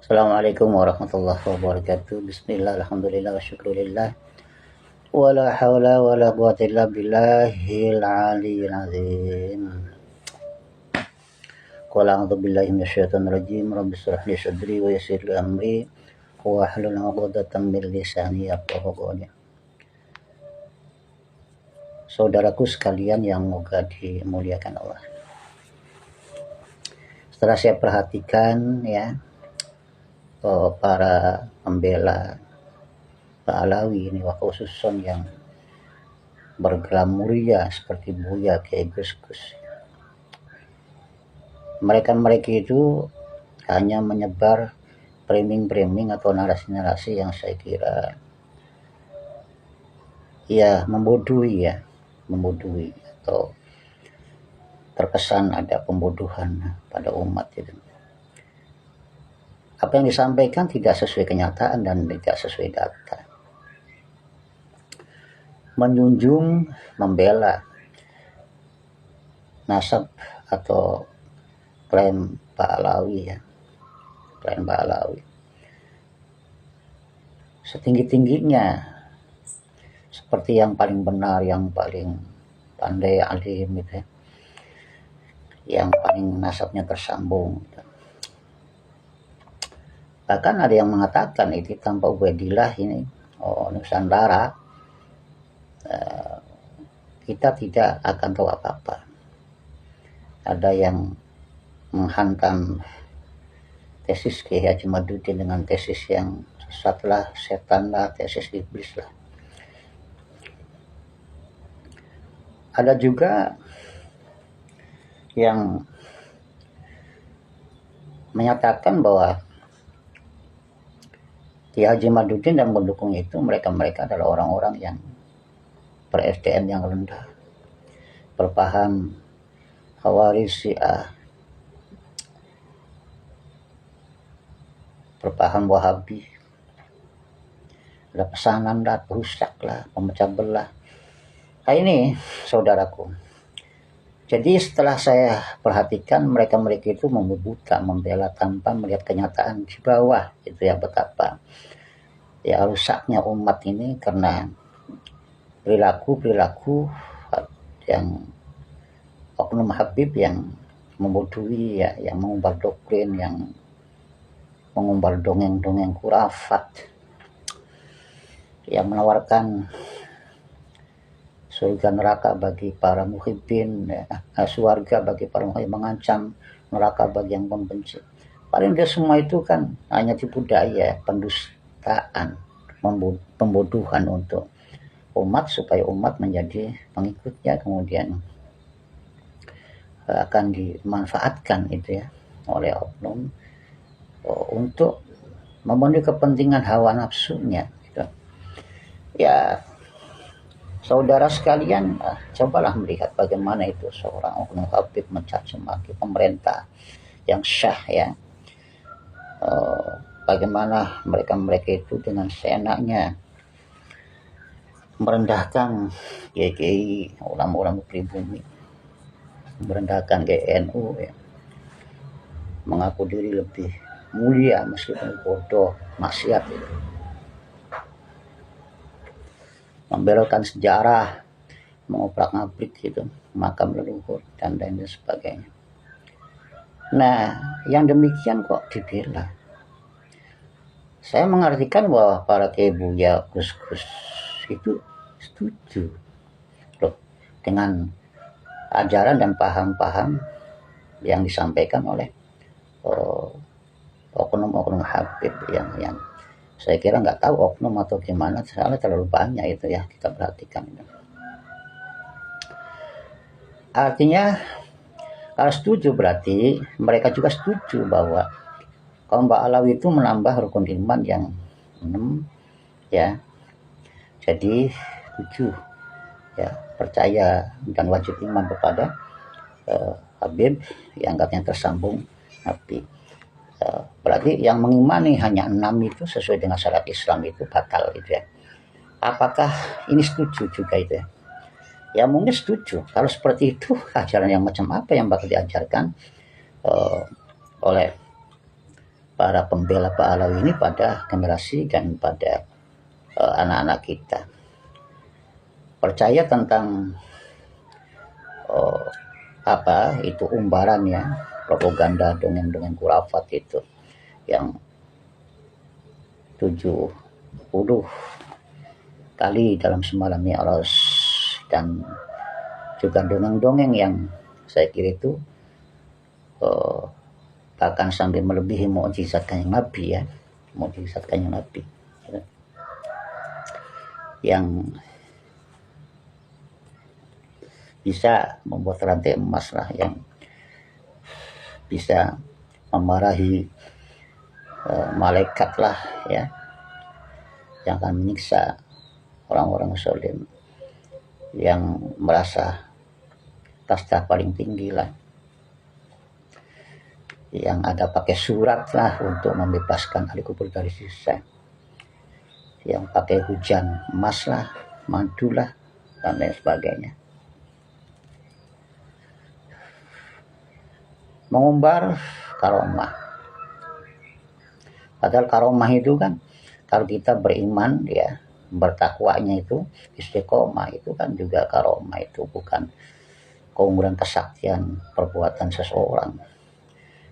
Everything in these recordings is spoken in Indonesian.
Assalamualaikum warahmatullahi wabarakatuh. Bismillah, alhamdulillah, wa syukurillah. Wa la hawla wa la quwwata illa billahil aliyyil azim. Qul a'udzu billahi minasyaitonir rajim. Rabbi shrah li sadri wa yassir li amri wa hlul 'uqdatam min lisani yafqahu qawli. Saudaraku sekalian yang moga dimuliakan Allah. Setelah saya perhatikan ya, para pembela Alawi ini khususon yang bergelar mulia seperti Buya Kiai Gus. Mereka itu hanya menyebar framing atau narasi-narasi yang saya kira ya membodohi atau terkesan ada pembodohan pada umat itu. Apa yang disampaikan tidak sesuai kenyataan dan tidak sesuai data. Menjunjung, membela nasab atau klaim Pak Alawi ya. Klaim Pak Alawi. Setinggi-tingginya seperti yang paling benar, yang paling pandai, alim gitu ya. Yang paling nasabnya tersambung gitu. Bahkan ada yang mengatakan itu tanpa Ubaidillah ini Nusantara kita tidak akan tahu apa-apa. Ada yang menghantam tesis Kiai Haji Madudin dengan tesis yang sesat lah, setan lah, tesis iblis lah. Ada juga yang menyatakan bahwa Kiai Haji Madudin dan pendukung itu mereka adalah orang-orang yang ber-SDM yang rendah, berpaham Khawarij Syiah, berpaham Wahabi, ada pesanan lah, perusak lah, pemecah belah. Nah ini saudaraku, jadi setelah saya perhatikan mereka itu membuta, membela tanpa melihat kenyataan di bawah itu ya, betapa ya rusaknya umat ini karena perilaku yang oknum Habib yang membodohi ya, yang mengumbar doktrin, yang mengumbar dongeng-dongeng khurafat, yang menawarkan surga neraka bagi para muhibbin ya, surga bagi para muhibbin, mengancam neraka bagi yang membenci. Paling dia semua itu kan hanya tipu daya, pendustaan, pembodohan untuk umat supaya umat menjadi pengikutnya, kemudian akan dimanfaatkan itu ya oleh oknum untuk memenuhi kepentingan hawa nafsunya gitu. Ya saudara sekalian, cobalah melihat bagaimana itu seorang oknum Habib mencaci maki pemerintah yang syah ya. Bagaimana mereka itu dengan seenaknya merendahkan kiai ulama-ulama pribumi, merendahkan GNU ya, mengaku diri lebih mulia meskipun bodoh, maksiat itu, membelokkan sejarah, mengoprak-ngaprik gitu makam leluhur dan lain sebagainya. Nah yang demikian kok dibela. Saya mengartikan bahwa para Kiai Buya Gus itu setuju loh dengan ajaran dan paham-paham yang disampaikan oleh oknum-oknum Habib yang saya kira nggak tahu oknum atau gimana, soalnya terlalu banyak itu ya kita perhatikan. Artinya kalau setuju berarti mereka juga setuju bahwa kaum Alawi itu menambah rukun iman yang 6 ya. Jadi 7 ya, percaya dan wajib iman kepada Habib yang katanya tersambung Nabi. Berarti yang mengimani hanya 6 itu sesuai dengan syariat Islam itu batal gitu ya. Apakah ini setuju juga itu ya? Ya mungkin setuju. Kalau seperti itu ajaran yang macam apa yang bakal diajarkan oleh para pembela Pak Alawi ini pada generasi dan pada anak-anak kita. Percaya tentang apa itu umbaran ya, propaganda dongeng-dongeng khurafat itu yang 70 kali dalam semalam Mi'raj, dan juga dongeng-dongeng yang saya kira itu bahkan sampai melebihi mukjizat Kanjeng Nabi ya, mukjizat Kanjeng Nabi yang bisa membuat rantai emas lah, yang bisa memarahi malaikat lah ya, yang akan menyiksa orang-orang zalim yang merasa kasta paling tinggi lah, yang ada pakai surat lah untuk membebaskan ahli kubur dari siksa, yang pakai hujan emas lah, madu lah, dan lain sebagainya. Mengumbar karomah, padahal karomah itu kan kalau kita beriman ya, bertakwanya itu istiqomah, itu kan juga karomah, itu bukan keunggulan kesaktian perbuatan seseorang.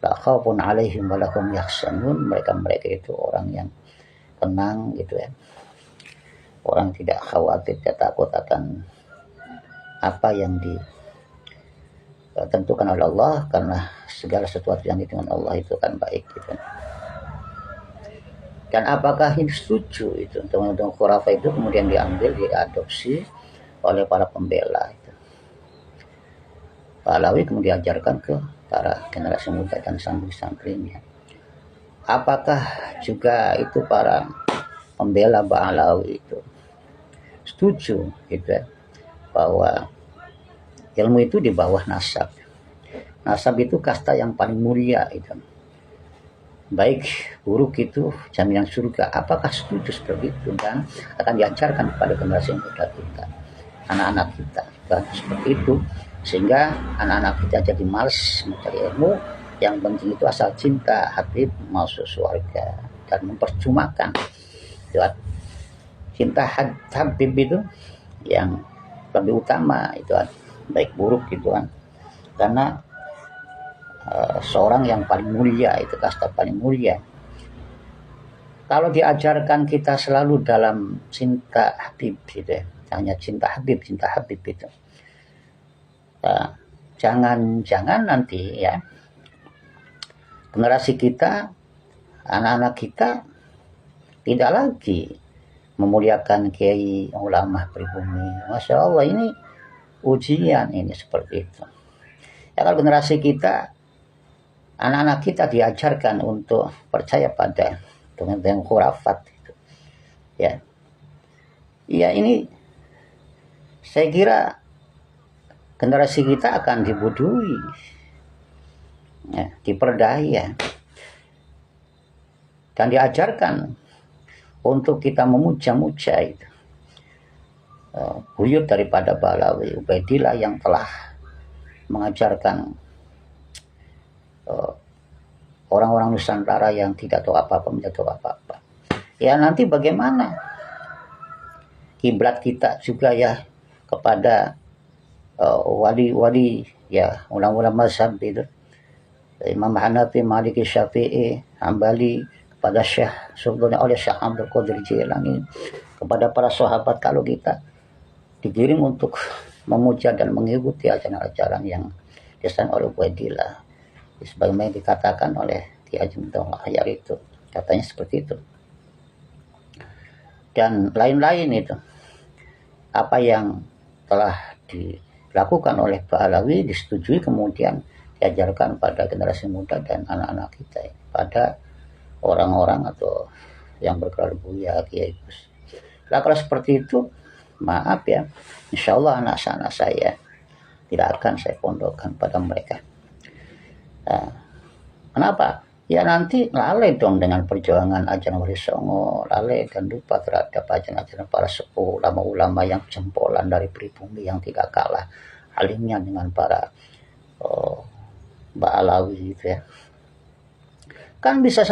La khaufun alaihim wa lahum yahzanun, mereka itu orang yang tenang gitu ya, orang tidak khawatir, tidak takut akan apa yang ditentukan oleh Allah, karena segala sesuatu yang ditentukan Allah itu kan baik gitu. Dan apakah ini setuju itu tentang khurafah itu kemudian diambil, diadopsi oleh para pembela itu. Pak Alawi kemudian diajarkan ke para generasi muda dan santri-santrinya. Apakah juga itu para pembela Pak Alawi itu setuju gitu ya, bahwa ilmu itu di bawah nasab. Nasab itu kasta yang paling mulia itu. Baik buruk itu jaminan surga. Apakah setuju seperti itu, dan akan diajarkan kepada generasi muda kita, anak-anak kita dan seperti itu, sehingga anak-anak kita jadi malas mencari ilmu. Yang penting itu asal cinta Habib masuk surga, dan memperjumakan cinta Habib itu yang lebih utama itu baik buruk gitu kan, karena seorang yang paling mulia itu kasta paling mulia. Kalau diajarkan kita selalu dalam cinta Habib gitu ya, hanya cinta Habib itu, jangan-jangan nanti ya generasi kita, anak-anak kita tidak lagi memuliakan kiai ulama pribumi. Masya Allah, ini ujian ini seperti itu ya. Kalau generasi kita, anak-anak kita diajarkan untuk percaya pada dengan khurafat itu ya, ini saya kira generasi kita akan dibodohi ya, diperdaya, dan diajarkan untuk kita memuja-muja itu buyut daripada Balawi Ubaidillah yang telah mengajarkan orang-orang Nusantara yang tidak tahu apa-apa menjadi tahu apa-apa. Ya nanti bagaimana kiblat kita juga ya kepada wali-wali ya, ulama-ulama mazhab itu, Imam Hanafi, Maliki, Syafi'i, Hambali, kepada Syekh sebetulnya oleh Syekh Abdul Qadir Jilani, kepada para sahabat, kalau kita digiring untuk memuja dan mengikuti ajaran-ajaran yang disampaikan oleh Ubaidillah, sebagaimana dikatakan oleh Ki Haji Muhammad Hayar itu, katanya seperti itu, dan lain-lain itu. Apa yang telah dilakukan oleh Pak Alawi disetujui, kemudian diajarkan pada generasi muda dan anak-anak kita, pada orang-orang atau yang bergelar Buya, Kiai Gus. Nah, kalau seperti itu, maaf ya, insya Allah anak-anak saya tidak akan saya pondokkan pada mereka. Nah, kenapa? Ya nanti lalai dong dengan perjuangan ajaran Wali Songo, lalai dan lupa terhadap ajaran-ajaran para sepuh, ulama-ulama yang jempolan dari pribumi, yang tidak kalah alimnya dengan para Mbak Alawi gitu ya. Kan bisa saja